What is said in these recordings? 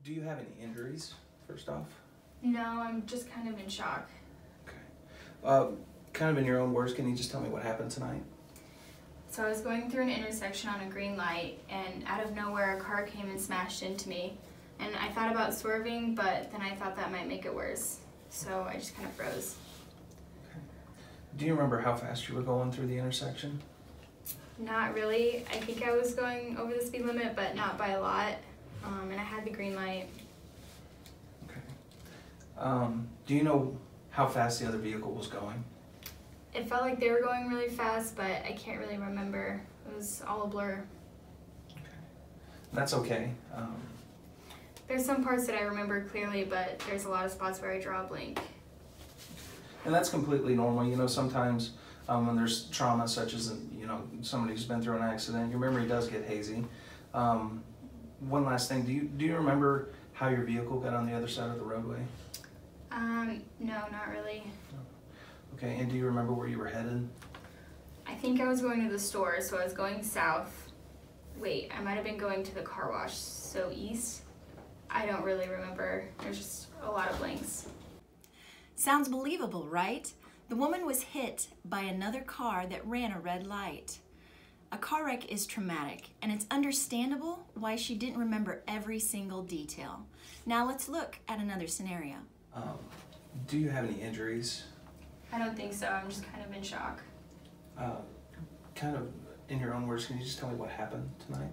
Do you have any injuries, first off? No, I'm just kind of in shock. Okay. Kind of in your own words, can you just tell me what happened tonight? So I was going through an intersection on a green light, and out of nowhere a car came and smashed into me. And I thought about swerving, but then I thought that might make it worse. So I just kind of froze. Okay. Do you remember how fast you were going through the intersection? Not really. I think I was going over the speed limit, but not by a lot. And I had the green light. Okay. Do you know how fast the other vehicle was going? It felt like they were going really fast, but I can't really remember. It was all a blur. Okay. That's okay. There's some parts that I remember clearly, but there's a lot of spots where I draw a blank. And that's completely normal. You know, sometimes when there's trauma such as, somebody who's been through an accident, your memory does get hazy. One last thing, do you remember how your vehicle got on the other side of the roadway? No, not really. Okay, and do you remember where you were headed? I think I was going to the store, so I was going south. Wait, I might have been going to the car wash, so east? I don't really remember. There's just a lot of blanks. Sounds believable, right? The woman was hit by another car that ran a red light. A car wreck is traumatic, and it's understandable why she didn't remember every single detail. Now let's look at another scenario. Do you have any injuries? I don't think so. I'm just kind of in shock. Kind of in your own words, can you just tell me what happened tonight?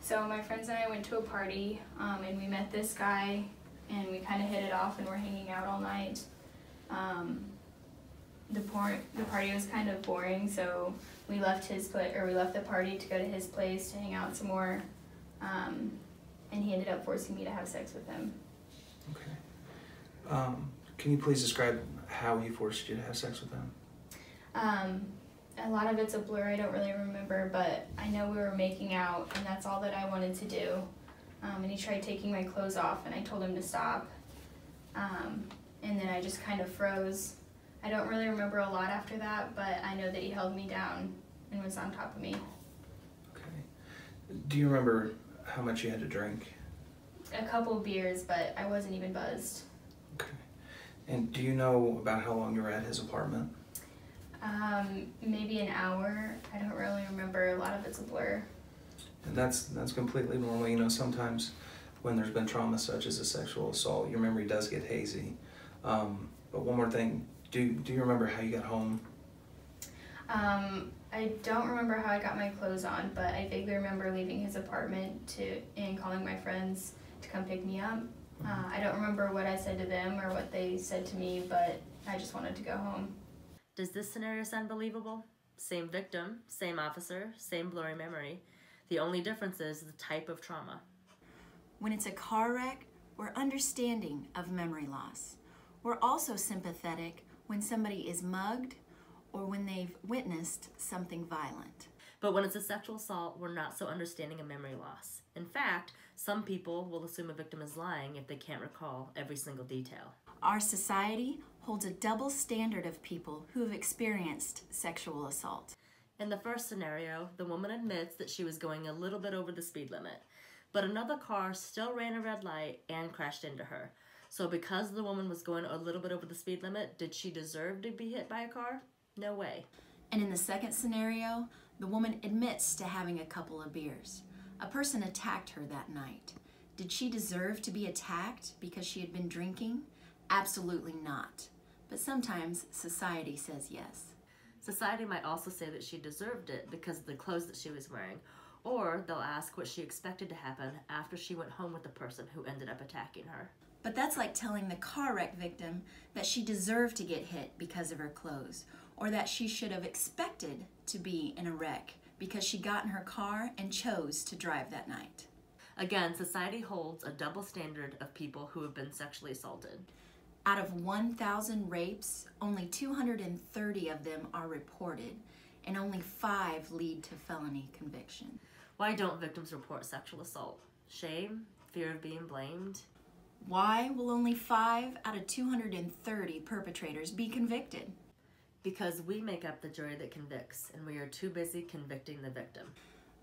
So my friends and I went to a party, and we met this guy, and we kind of hit it off, and we're hanging out all night. The party was kind of boring, so we left the party to go to his place to hang out some more, and he ended up forcing me to have sex with him. Okay. Can you please describe how he forced you to have sex with him? A lot of it's a blur. I don't really remember, but I know we were making out, and that's all that I wanted to do. And he tried taking my clothes off, and I told him to stop. And then I just kind of froze. I don't really remember a lot after that, but I know that he held me down and was on top of me. Okay. Do you remember how much you had to drink? A couple beers, but I wasn't even buzzed. Okay. And do you know about how long you were at his apartment? Maybe an hour. I don't really remember. A lot of it's a blur. And that's completely normal. You know, sometimes when there's been trauma such as a sexual assault, your memory does get hazy. But one more thing, do you remember how you got home? I don't remember how I got my clothes on, but I vaguely remember leaving his apartment and calling my friends to come pick me up. I don't remember what I said to them or what they said to me, but I just wanted to go home. Does this scenario sound believable? Same victim, same officer, same blurry memory. The only difference is the type of trauma. When it's a car wreck, we're understanding of memory loss. We're also sympathetic when somebody is mugged or when they've witnessed something violent. But when it's a sexual assault, we're not so understanding of memory loss. In fact, some people will assume a victim is lying if they can't recall every single detail. Our society holds a double standard of people who have experienced sexual assault. In the first scenario, the woman admits that she was going a little bit over the speed limit, but another car still ran a red light and crashed into her. So because the woman was going a little bit over the speed limit, did she deserve to be hit by a car? No way. And in the second scenario, the woman admits to having a couple of beers. A person attacked her that night. Did she deserve to be attacked because she had been drinking? Absolutely not. But sometimes society says yes. Society might also say that she deserved it because of the clothes that she was wearing, or they'll ask what she expected to happen after she went home with the person who ended up attacking her. But that's like telling the car wreck victim that she deserved to get hit because of her clothes, or that she should have expected to be in a wreck because she got in her car and chose to drive that night. Again, society holds a double standard of people who have been sexually assaulted. Out of 1,000 rapes, only 230 of them are reported, and only 5 lead to felony conviction. Why don't victims report sexual assault? Shame? Fear of being blamed? Why will only 5 out of 230 perpetrators be convicted? Because we make up the jury that convicts, and we are too busy convicting the victim.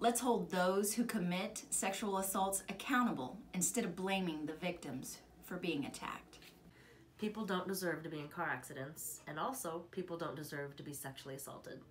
Let's hold those who commit sexual assaults accountable instead of blaming the victims for being attacked. People don't deserve to be in car accidents, and also people don't deserve to be sexually assaulted.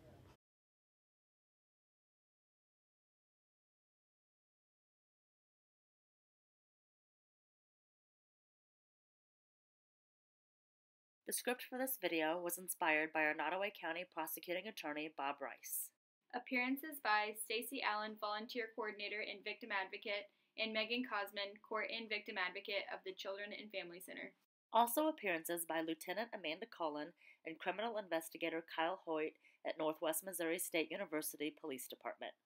The script for this video was inspired by our Nottoway County Prosecuting Attorney Bob Rice. Appearances by Stacey Allen, Volunteer Coordinator and Victim Advocate, and Megan Cosman, Court and Victim Advocate of the Children and Family Center. Also appearances by Lieutenant Amanda Cullen and Criminal Investigator Kyle Hoyt at Northwest Missouri State University Police Department.